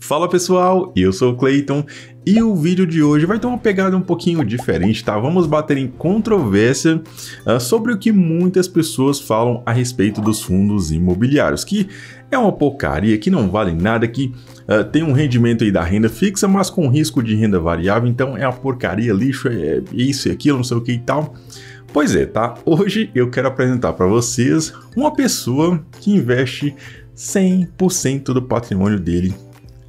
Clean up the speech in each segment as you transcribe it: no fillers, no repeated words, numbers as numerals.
Fala pessoal, eu sou o Clayton e o vídeo de hoje vai ter uma pegada um pouquinho diferente, tá? Vamos bater em controvérsia sobre o que muitas pessoas falam a respeito dos fundos imobiliários, que é uma porcaria, que não vale nada, que tem um rendimento aí da renda fixa, mas com risco de renda variável, então é uma porcaria, lixo, é isso e aquilo, não sei o que e tal. Pois é, tá? Hoje eu quero apresentar para vocês uma pessoa que investe 100% do patrimônio dele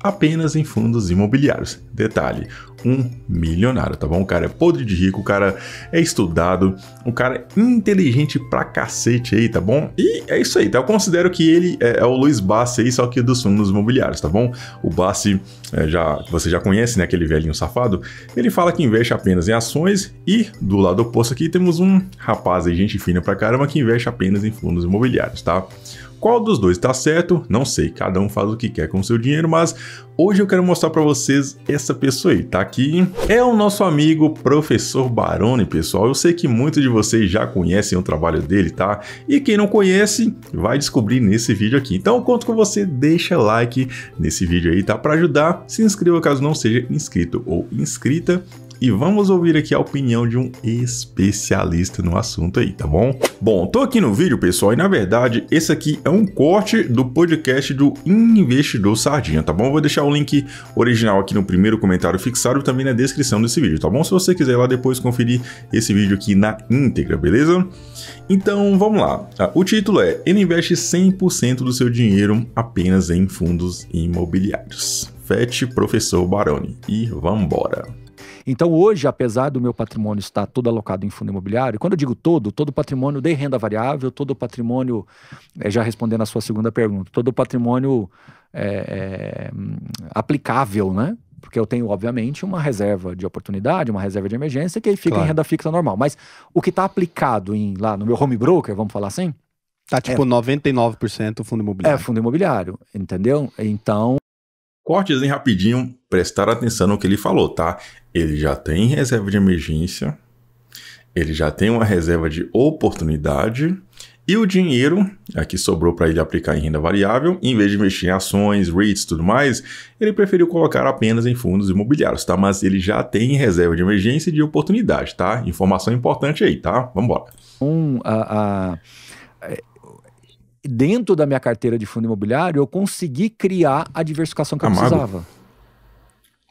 apenas em fundos imobiliários. Detalhe, um milionário, tá bom? O cara é podre de rico, o cara é estudado, o cara é inteligente pra cacete aí, tá bom? E é isso aí, tá? Eu considero que ele é o Luiz Bassi aí, só que dos fundos imobiliários, tá bom? O Bassi, você já conhece, né? Aquele velhinho safado. Ele fala que investe apenas em ações e do lado oposto aqui temos um rapaz aí, gente fina pra caramba, que investe apenas em fundos imobiliários, tá? Qual dos dois está certo? Não sei, cada um faz o que quer com o seu dinheiro, mas hoje eu quero mostrar para vocês essa pessoa aí, tá aqui. É o nosso amigo Professor Baroni, pessoal. Eu sei que muitos de vocês já conhecem o trabalho dele, tá? E quem não conhece, vai descobrir nesse vídeo aqui. Então eu conto com você, deixa like nesse vídeo aí, tá? Para ajudar, se inscreva caso não seja inscrito ou inscrita. E vamos ouvir aqui a opinião de um especialista no assunto aí, tá bom? Bom, tô aqui no vídeo, pessoal, e na verdade, esse aqui é um corte do podcast do Investidor Sardinha, tá bom? Eu vou deixar o link original aqui no primeiro comentário fixado e também na descrição desse vídeo, tá bom? Se você quiser lá depois conferir esse vídeo aqui na íntegra, beleza? Então, vamos lá. O título é: ele investe 100% do seu dinheiro apenas em fundos imobiliários. Fete Professor Baroni. E vambora. Então hoje, apesar do meu patrimônio estar todo alocado em fundo imobiliário, quando eu digo todo patrimônio de renda variável, todo o patrimônio, já respondendo a sua segunda pergunta, todo o patrimônio aplicável, né? Porque eu tenho, obviamente, uma reserva de oportunidade, uma reserva de emergência, que aí fica em renda fixa normal. Mas o que está aplicado lá no meu home broker, vamos falar assim? Tá tipo 99% fundo imobiliário. É fundo imobiliário, entendeu? Então... Cortezinho rapidinho, prestar atenção no que ele falou, tá? Ele já tem reserva de emergência, ele já tem uma reserva de oportunidade e o dinheiro que sobrou para ele aplicar em renda variável, em vez de investir em ações, REITs e tudo mais, ele preferiu colocar apenas em fundos imobiliários, tá? Mas ele já tem reserva de emergência e de oportunidade, tá? Informação importante aí, tá? Vamos embora. Dentro da minha carteira de fundo imobiliário, eu consegui criar a diversificação que eu precisava.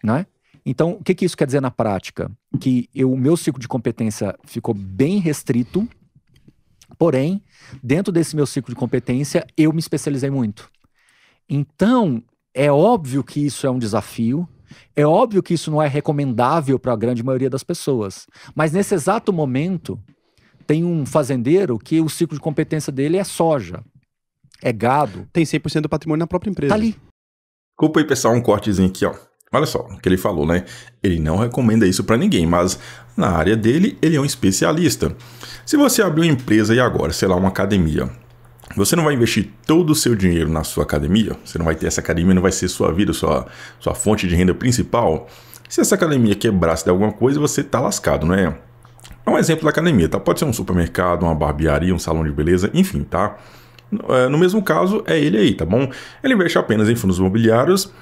Né? Então, o que isso quer dizer na prática? Que o meu ciclo de competência ficou bem restrito, porém, dentro desse meu ciclo de competência, eu me especializei muito. Então, é óbvio que isso é um desafio, é óbvio que isso não é recomendável para a grande maioria das pessoas, mas nesse exato momento, tem um fazendeiro que o ciclo de competência dele é soja. É gado. Tem 100% do patrimônio na própria empresa. Tá ali. Desculpa aí, pessoal, um cortezinho aqui, ó. Olha só o que ele falou, né? Ele não recomenda isso para ninguém, mas na área dele, ele é um especialista. Se você abrir uma empresa e agora, sei lá, uma academia, você não vai investir todo o seu dinheiro na sua academia? Você não vai ter essa academia, não vai ser sua vida, sua fonte de renda principal? Se essa academia quebrar, se der alguma coisa, você tá lascado, não é? É um exemplo da academia, tá? Pode ser um supermercado, uma barbearia, um salão de beleza, enfim, tá? No mesmo caso, é ele aí, tá bom? Ele investe apenas em fundos imobiliários,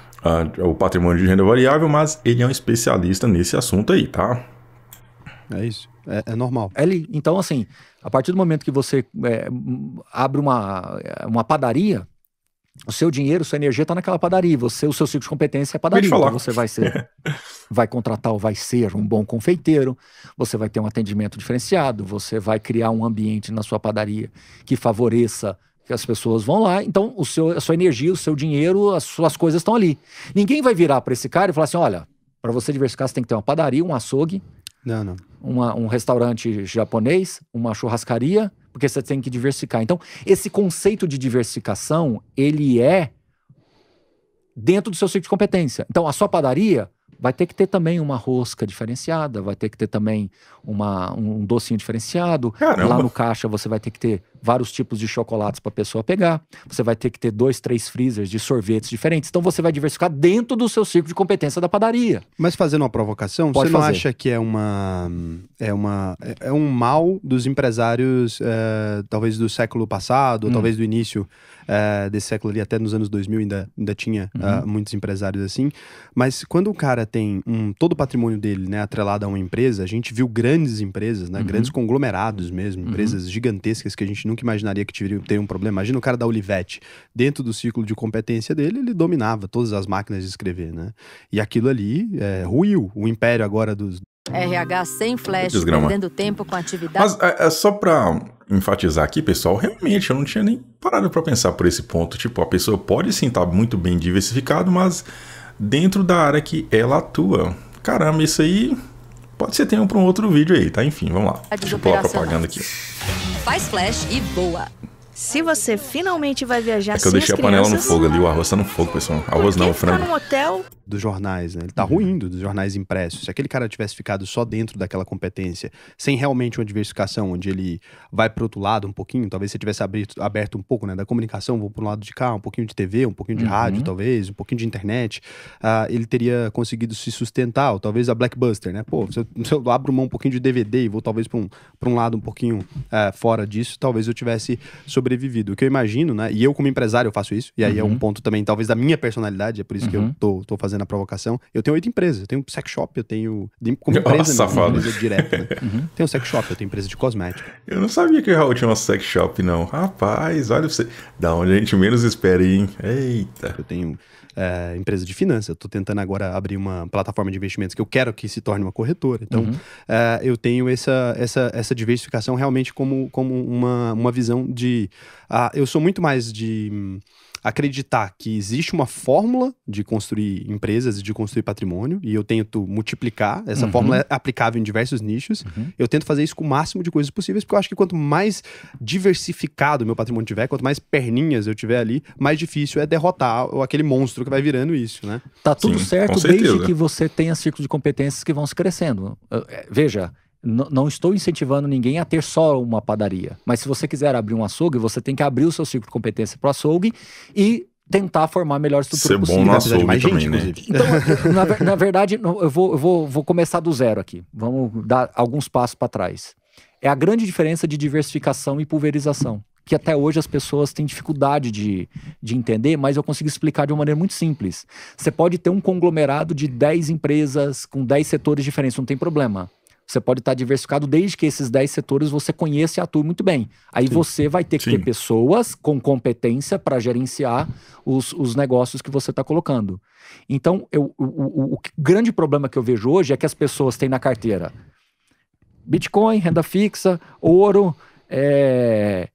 o patrimônio de renda variável, mas ele é um especialista nesse assunto aí, tá? É isso, é normal. Então, assim, a partir do momento que você abre uma padaria, o seu dinheiro, sua energia está naquela padaria, o seu ciclo de competência é padaria. Então você vai contratar ou vai ser um bom confeiteiro, você vai ter um atendimento diferenciado, você vai criar um ambiente na sua padaria que favoreça que as pessoas vão lá. Então, a sua energia, o seu dinheiro, as suas coisas estão ali. Ninguém vai virar para esse cara e falar assim: olha, para você diversificar, você tem que ter uma padaria, um açougue, um restaurante japonês, uma churrascaria, porque você tem que diversificar. Então, esse conceito de diversificação, ele é dentro do seu ciclo de competência. Então, a sua padaria vai ter que ter também uma rosca diferenciada, vai ter que ter também um docinho diferenciado. Caramba. Lá no caixa você vai ter que ter vários tipos de chocolates para a pessoa pegar, você vai ter que ter 2, 3 freezers de sorvetes diferentes, então você vai diversificar dentro do seu ciclo de competência da padaria. Mas fazendo uma provocação, Pode você não fazer. acha que é um mal dos empresários, talvez do século passado, ou talvez do início desse século ali, até nos anos 2000 ainda tinha muitos empresários assim, mas quando o cara tem todo o patrimônio dele, né, atrelado a uma empresa, a gente viu grandes empresas, né, grandes conglomerados mesmo, empresas gigantescas que a gente nunca imaginaria que teriam um problema. Imagina o cara da Olivetti, dentro do ciclo de competência dele, ele dominava todas as máquinas de escrever, né, e aquilo ali ruiu o império agora dos... RH sem flash, perdendo tempo com atividade... Mas é só pra enfatizar aqui, pessoal, realmente eu não tinha nem parado pra pensar por esse ponto. Tipo, a pessoa pode sim estar muito bem diversificado, mas dentro da área que ela atua. Caramba, isso aí pode ser tema pra um outro vídeo aí, tá? Enfim, vamos lá. Deixa eu pular a propaganda aqui. Faz flash e voa. Se você finalmente vai viajar que eu deixei a panela no fogo ali, o arroz tá no fogo, pessoal. Arroz não, o frango. Num hotel... Dos jornais, né? Ele tá ruindo dos jornais impressos. Se aquele cara tivesse ficado só dentro daquela competência, sem realmente uma diversificação, onde ele vai pro outro lado um pouquinho, talvez se tivesse aberto um pouco, né, da comunicação, vou pro lado de cá, um pouquinho de TV, um pouquinho de rádio, talvez, um pouquinho de internet, ele teria conseguido se sustentar, ou talvez a Blockbuster, né? Pô, se eu abro mão um pouquinho de DVD e vou talvez pra um lado um pouquinho fora disso, talvez eu tivesse sobrevivido. O que eu imagino, né? E eu como empresário eu faço isso, e aí é um ponto também, talvez, da minha personalidade, é por isso que eu tô fazendo a provocação. Eu tenho 8 empresas, eu tenho sex shop, eu tenho como empresa, empresa direta, né? Tenho sex shop, eu tenho empresa de cosmético. Eu não sabia que o Raul tinha uma sex shop, não. Rapaz, olha você. Da onde a gente menos espera, hein? Eita. Eu tenho empresa de finanças, eu tô tentando agora abrir uma plataforma de investimentos que eu quero que se torne uma corretora. Então, eu tenho essa diversificação realmente como uma visão de... eu sou muito mais de... acreditar que existe uma fórmula de construir empresas e de construir patrimônio, e eu tento multiplicar, essa fórmula é aplicável em diversos nichos, eu tento fazer isso com o máximo de coisas possíveis, porque eu acho que quanto mais diversificado o meu patrimônio tiver, quanto mais perninhas eu tiver ali, mais difícil é derrotar aquele monstro que vai virando isso, né? Tá tudo certo desde que você tenha ciclos de competências que vão se crescendo. Veja, não estou incentivando ninguém a ter só uma padaria. Mas se você quiser abrir um açougue, você tem que abrir o seu ciclo de competência para o açougue e tentar formar a melhor estrutura possível. Bom no açougue mais também, gente, né? Então, na verdade, eu vou começar do zero aqui. Vamos dar alguns passos para trás. É a grande diferença de diversificação e pulverização, que até hoje as pessoas têm dificuldade de entender, mas eu consigo explicar de uma maneira muito simples. Você pode ter um conglomerado de 10 empresas com 10 setores diferentes, não tem problema. Você pode estar diversificado desde que esses 10 setores você conheça e atue muito bem. Aí você vai ter que ter pessoas com competência para gerenciar os negócios que você está colocando. Então, o grande problema que eu vejo hoje é que as pessoas têm na carteira Bitcoin, renda fixa, ouro,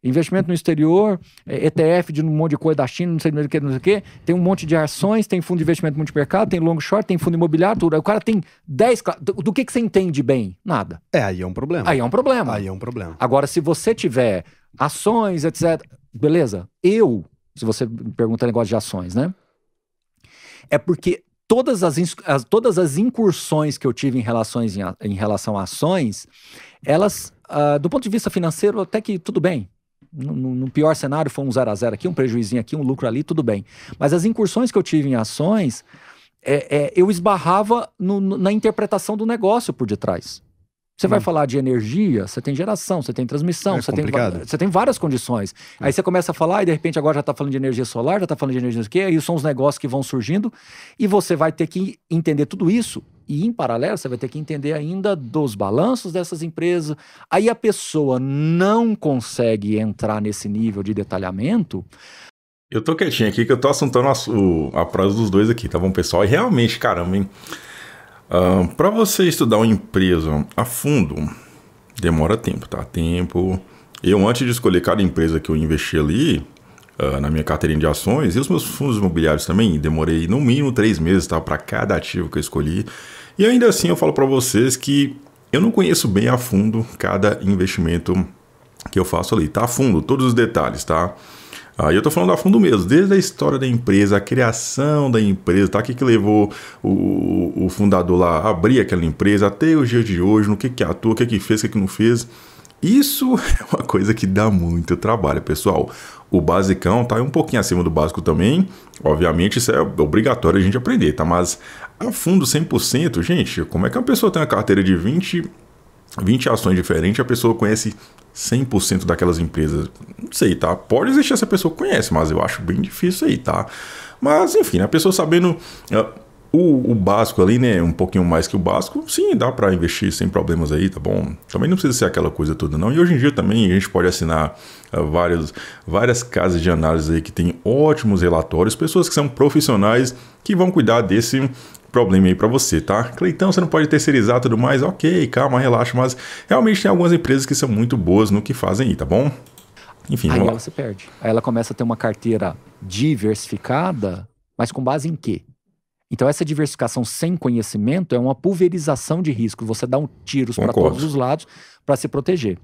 investimento no exterior, ETF de um monte de coisa da China, não sei o que, tem um monte de ações, tem fundo de investimento multimercado, tem long short, tem fundo imobiliário, tudo. Aí o cara tem 10... Do que você entende bem? Nada. Aí é um problema. Aí é um problema. Aí é um problema. Agora, se você tiver ações, etc., beleza. Se você me pergunta negócio de ações, né? É porque todas as incursões que eu tive em relação a ações, elas... do ponto de vista financeiro, até que tudo bem. No pior cenário, foi um 0 a 0 aqui, um prejuízinho aqui, um lucro ali, tudo bem. Mas as incursões que eu tive em ações, eu esbarrava na interpretação do negócio por detrás. Você vai falar de energia, você tem geração, você tem transmissão, você tem várias condições. Aí você começa a falar e de repente agora já está falando de energia solar, já está falando de energia não sei o quê, aí são os negócios que vão surgindo e você vai ter que entender tudo isso. E em paralelo você vai ter que entender ainda dos balanços dessas empresas. Aí a pessoa não consegue entrar nesse nível de detalhamento. Eu tô quietinho aqui que eu tô assuntando a prosa dos dois aqui, tá bom, pessoal? E realmente, caramba, hein? Para você estudar uma empresa a fundo, demora tempo, tá? Eu, antes de escolher cada empresa que eu investi ali, na minha carteirinha de ações, e os meus fundos imobiliários também, demorei no mínimo 3 meses, tá? Para cada ativo que eu escolhi. E ainda assim eu falo para vocês que eu não conheço bem a fundo cada investimento que eu faço ali, tá? A fundo, todos os detalhes, tá? E eu tô falando a fundo mesmo, desde a história da empresa, a criação da empresa, tá? O que levou o fundador lá a abrir aquela empresa, até os dias de hoje, no que atua, o que fez, o que não fez. Isso é uma coisa que dá muito trabalho, pessoal. O basicão tá um pouquinho acima do básico também. Obviamente, isso é obrigatório a gente aprender, tá? Mas a fundo 100%, gente, como é que uma pessoa tem uma carteira de 20 ações diferentes, a pessoa conhece 100% daquelas empresas? Não sei, tá? Pode existir essa pessoa que conhece, mas eu acho bem difícil aí, tá? Mas, enfim, a pessoa sabendo o básico ali, né? Um pouquinho mais que o básico, sim, dá pra investir sem problemas aí, tá bom? Também não precisa ser aquela coisa toda, não. E hoje em dia também a gente pode assinar várias casas de análise aí que tem ótimos relatórios, pessoas que são profissionais que vão cuidar desse problema aí pra você, tá? Cleitão, você não pode terceirizar tudo mais? Ok, calma, relaxa, mas realmente tem algumas empresas que são muito boas no que fazem aí, tá bom? Enfim, aí ela se perde. Aí ela começa a ter uma carteira diversificada, mas com base em quê? Então essa diversificação sem conhecimento é uma pulverização de risco. Você dá tiros para todos os lados para se proteger.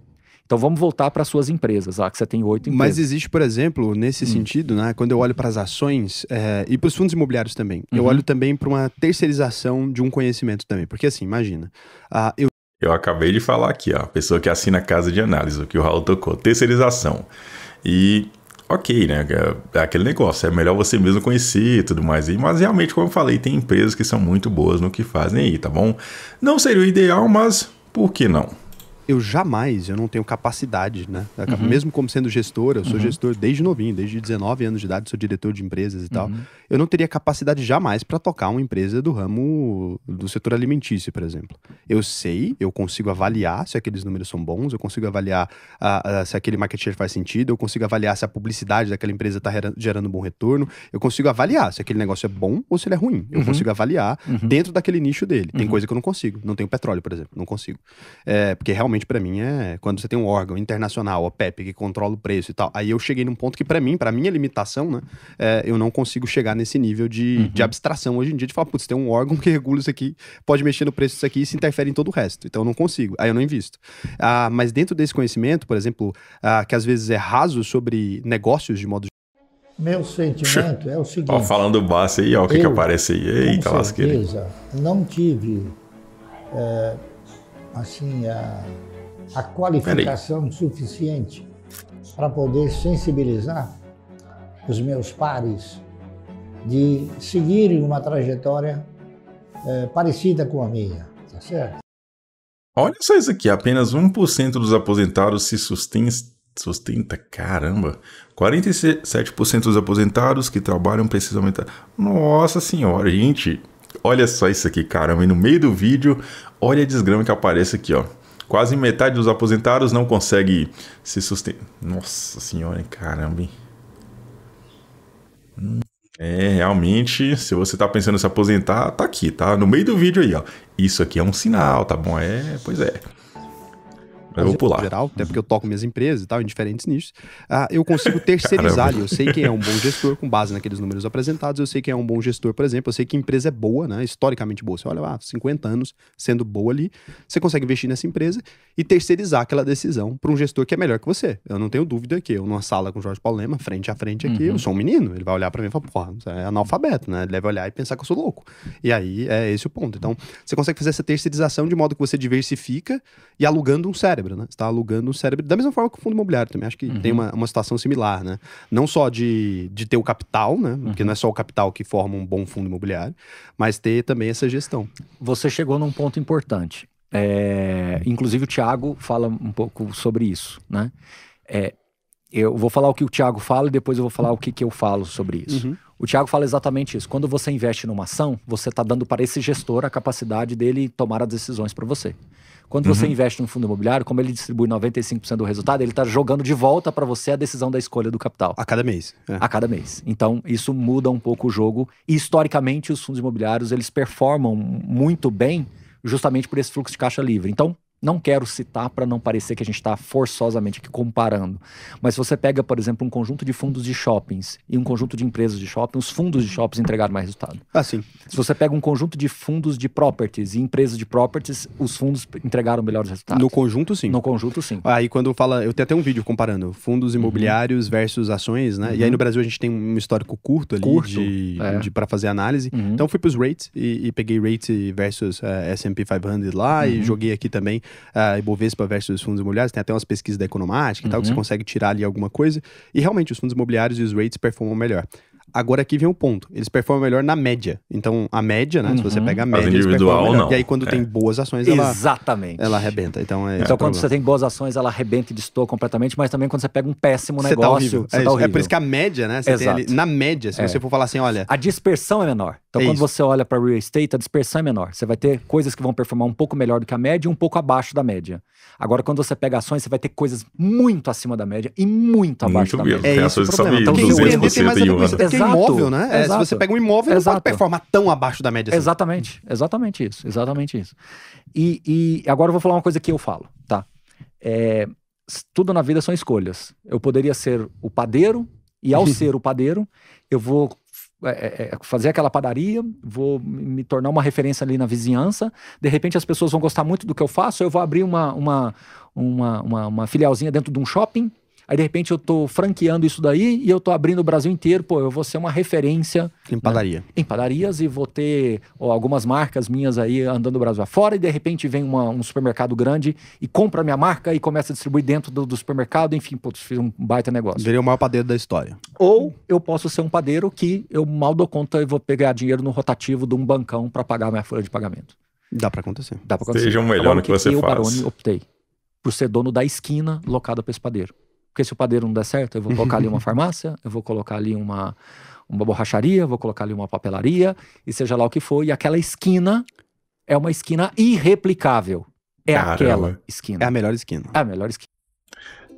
Então vamos voltar para suas empresas, que você tem 8 empresas. Mas existe, por exemplo, nesse sentido, né, quando eu olho para as ações e para os fundos imobiliários também, eu olho também para uma terceirização de um conhecimento também. Porque assim, imagina, eu acabei de falar aqui, ó, a pessoa que assina a casa de análise, o que o Raul tocou, terceirização. E ok, né, é aquele negócio, é melhor você mesmo conhecer e tudo mais aí, mas realmente, como eu falei, tem empresas que são muito boas no que fazem aí, tá bom? Não seria o ideal, mas por que não? Eu não tenho capacidade, né? Mesmo como sendo gestor, eu sou gestor desde novinho, desde 19 anos de idade, sou diretor de empresas e tal. Eu não teria capacidade jamais para tocar uma empresa do ramo do setor alimentício, por exemplo. Eu consigo avaliar se aqueles números são bons, eu consigo avaliar se aquele market share faz sentido, eu consigo avaliar se a publicidade daquela empresa está gerando um bom retorno, eu consigo avaliar se aquele negócio é bom ou se ele é ruim. Eu consigo avaliar dentro daquele nicho dele. Tem coisa que eu não consigo. Não tenho petróleo, por exemplo. Não consigo. Porque realmente para mim quando você tem um órgão internacional, a OPEP, que controla o preço e tal, aí eu cheguei num ponto que para minha limitação, né, eu não consigo chegar nesse nível de abstração hoje em dia, de falar, putz, tem um órgão que regula isso aqui, pode mexer no preço disso aqui e se interfere em todo o resto, então eu não consigo, aí eu não invisto. Mas dentro desse conhecimento, por exemplo, que às vezes é raso sobre negócios de modo... Meu sentimento é o seguinte... Ó, falando baixo aí, ó, o que aparece aí, eita lasqueira. Com certeza, não tive... assim, a qualificação suficiente para poder sensibilizar os meus pares de seguirem uma trajetória parecida com a minha, tá certo? Olha só isso aqui, apenas 1% dos aposentados se sustenta, caramba, 47% dos aposentados que trabalham precisam aumentar. Nossa senhora, gente, olha só isso aqui, caramba, e no meio do vídeo, olha a desgrama que aparece aqui, ó. Quase metade dos aposentados não consegue se sustentar. Nossa senhora, hein? Caramba, hein? Realmente, se você tá pensando em se aposentar, tá aqui, tá? No meio do vídeo aí, ó. Isso aqui é um sinal, tá bom? Pois é. Eu vou pular. Geral, até porque eu toco minhas empresas e tal, em diferentes nichos. Eu consigo terceirizar ali. Eu sei quem é um bom gestor com base naqueles números apresentados. Eu sei quem é um bom gestor, por exemplo. Eu sei que a empresa é boa, né? Historicamente boa. Você olha lá, 50 anos sendo boa ali. Você consegue investir nessa empresa e terceirizar aquela decisão para um gestor que é melhor que você. Eu não tenho dúvida que eu, numa sala com o Jorge Paulo Lema, frente a frente aqui, eu sou um menino. Ele vai olhar para mim e falar, porra, você é analfabeto, né? Ele deve olhar e pensar que eu sou louco. E aí é esse o ponto. Então, você consegue fazer essa terceirização de modo que você diversifica e alugando um cérebro, né? Você está alugando no cérebro, da mesma forma que o fundo imobiliário também, acho que tem uma situação similar, né? Não só de ter o capital, né? Porque não é só o capital que forma um bom fundo imobiliário, mas ter também essa gestão. Você chegou num ponto importante. Inclusive o Thiago fala um pouco sobre isso, né? Eu vou falar o que o Thiago fala e depois eu vou falar o que eu falo sobre isso. O Thiago fala exatamente isso. Quando você investe numa ação, você está dando para esse gestor a capacidade dele tomar as decisões para você. Quando você investe num fundo imobiliário, como ele distribui 95% do resultado, ele está jogando de volta para você a decisão da escolha do capital. A cada mês. A cada mês. Então, isso muda um pouco o jogo. E, historicamente, os fundos imobiliários, eles performam muito bem justamente por esse fluxo de caixa livre. Então, não quero citar para não parecer que a gente está forçosamente aqui comparando. Mas se você pega, por exemplo, um conjunto de fundos de shoppings e um conjunto de empresas de shopping, os fundos de shoppings entregaram mais resultado. Sim. Se você pega um conjunto de fundos de properties e empresas de properties, os fundos entregaram melhores resultados. No conjunto, sim. No conjunto, sim. Aí quando fala, eu tenho até um vídeo comparando fundos imobiliários versus ações, né? E aí no Brasil a gente tem um histórico curto ali para fazer análise. Então eu fui para os rates e peguei rates versus S&P 500 lá e joguei aqui também Ibovespa versus fundos imobiliários, tem até umas pesquisas da Economática e tal, que você consegue tirar ali alguma coisa, e realmente os fundos imobiliários e os rates performam melhor. Agora aqui vem um ponto, eles performam melhor na média. Então, a média, né? Se você pega a média, individual, não. E aí, quando tem boas ações, ela arrebenta. Então, quando você tem boas ações, ela arrebenta e destoa completamente, mas também quando você pega um péssimo negócio, você tá horrível. É por isso que a média, né? Você tem ali, na média, se você for falar assim, olha... A dispersão é menor. Então, quando você olha para real estate, a dispersão é menor. Você vai ter coisas que vão performar um pouco melhor do que a média e um pouco abaixo da média. Agora, quando você pega ações, você vai ter coisas muito acima da média e muito abaixo da média. Tem ações que sobem então, 200% em um ano. Porque imóvel, né? Se você pega um imóvel, não pode performar tão abaixo da média assim. Exatamente isso. E agora eu vou falar uma coisa que eu falo, tá? Tudo na vida são escolhas. Eu poderia ser o padeiro, e ao ser o padeiro, eu vou fazer aquela padaria, vou me tornar uma referência ali na vizinhança, de repente as pessoas vão gostar muito do que eu faço, eu vou abrir uma filialzinha dentro de um shopping, aí de repente eu tô franqueando isso daí e eu tô abrindo o Brasil inteiro, eu vou ser uma referência em padaria. Né? Em padarias, e vou ter algumas marcas minhas aí andando o Brasil afora, e de repente vem um supermercado grande e compra a minha marca e começa a distribuir dentro do supermercado, enfim, fiz um baita negócio. Seria o maior padeiro da história. Ou eu posso ser um padeiro que eu mal dou conta e vou pegar dinheiro no rotativo de um bancão para pagar minha folha de pagamento. Dá para acontecer. Seja o melhor no que você faz. Eu, Baroni, optei por ser dono da esquina locada para esse padeiro. Porque se o padeiro não der certo, eu vou colocar ali uma farmácia, eu vou colocar ali uma borracharia, vou colocar ali uma papelaria, e seja lá o que for, e aquela esquina é uma esquina irreplicável. Aquela esquina. É a melhor esquina. É a melhor esquina.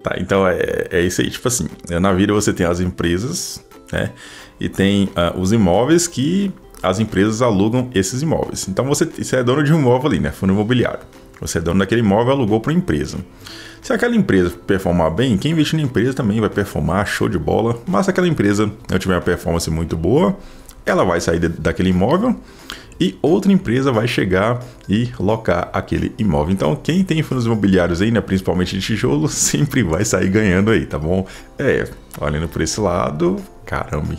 Tá, então é isso aí. Tipo assim, na vida você tem as empresas, né? E tem os imóveis que as empresas alugam esses imóveis. Então você é dono de um imóvel ali, né? Fundo imobiliário. Você é dono daquele imóvel, alugou para uma empresa. Se aquela empresa performar bem, quem investe na empresa também vai performar, show de bola. Mas se aquela empresa não tiver uma performance muito boa, ela vai sair daquele imóvel e outra empresa vai chegar e locar aquele imóvel. Então, quem tem fundos imobiliários aí, né, principalmente de tijolo, sempre vai sair ganhando aí, tá bom? Olhando por esse lado, caramba.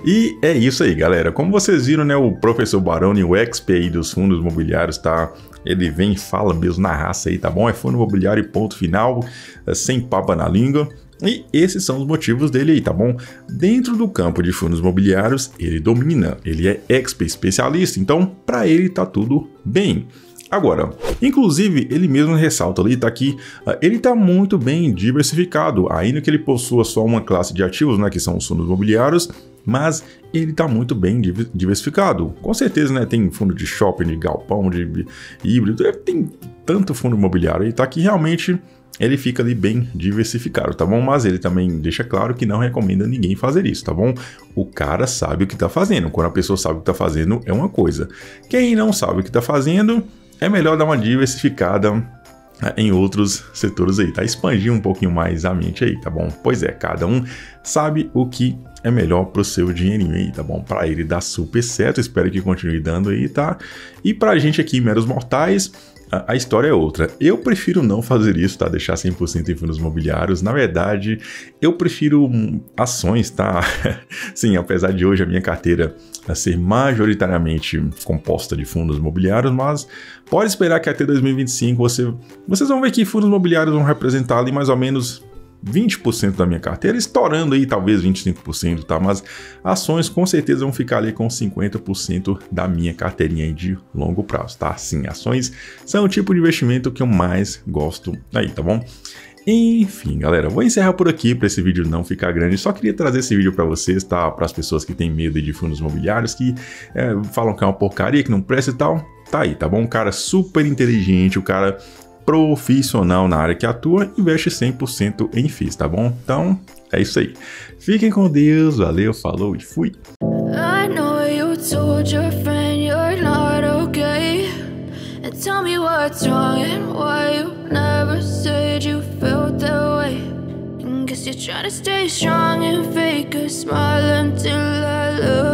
E é isso aí, galera. Como vocês viram, né, o professor Baroni, o expert aí dos fundos imobiliários, tá? Ele vem e fala mesmo na raça aí, tá bom? É fundo imobiliário e ponto final, sem papa na língua. E esses são os motivos dele aí, tá bom? Dentro do campo de fundos imobiliários, ele domina, ele é expert, especialista, então para ele tá tudo bem. Agora, inclusive, ele mesmo ressalta ali, tá aqui, ele tá muito bem diversificado, ainda que ele possua só uma classe de ativos, né, que são os fundos imobiliários, mas ele está muito bem diversificado. Com certeza, né? Tem fundo de shopping, de galpão, de híbrido, tem tanto fundo imobiliário. E tá aqui realmente ele fica ali bem diversificado, tá bom? Mas ele também deixa claro que não recomenda ninguém fazer isso, tá bom? O cara sabe o que tá fazendo. Quando a pessoa sabe o que tá fazendo, é uma coisa. Quem não sabe o que tá fazendo, é melhor dar uma diversificada em outros setores aí, tá? Expandir um pouquinho mais a mente aí, tá bom? Pois é, cada um sabe o que é melhor pro seu dinheirinho aí, tá bom? Pra ele dar super certo, espero que continue dando aí, tá? E pra gente aqui, meros mortais, a história é outra. Eu prefiro não fazer isso, tá? Deixar 100% em fundos imobiliários. Na verdade, eu prefiro ações, tá? Sim, apesar de hoje a minha carteira ser majoritariamente composta de fundos imobiliários, mas pode esperar que até 2025 vocês vão ver que fundos imobiliários vão representar ali mais ou menos 20% da minha carteira, estourando aí talvez 25%, tá? Mas ações com certeza vão ficar ali com 50% da minha carteirinha aí de longo prazo, tá? Sim, ações são o tipo de investimento que eu mais gosto aí, tá bom? Enfim, galera, vou encerrar por aqui para esse vídeo não ficar grande. Só queria trazer esse vídeo para vocês, tá? Para as pessoas que têm medo de fundos imobiliários, que falam que é uma porcaria, que não presta e tal. Tá aí, tá bom? Um cara super inteligente, o cara profissional na área que atua, investe 100% em FIIs, tá bom? Então, é isso aí. Fiquem com Deus, valeu, falou e fui! I know you told your friend you're not okay, and tell me what's wrong and why you never said you felt that way. And guess you're trying to stay strong and fake a smile until I look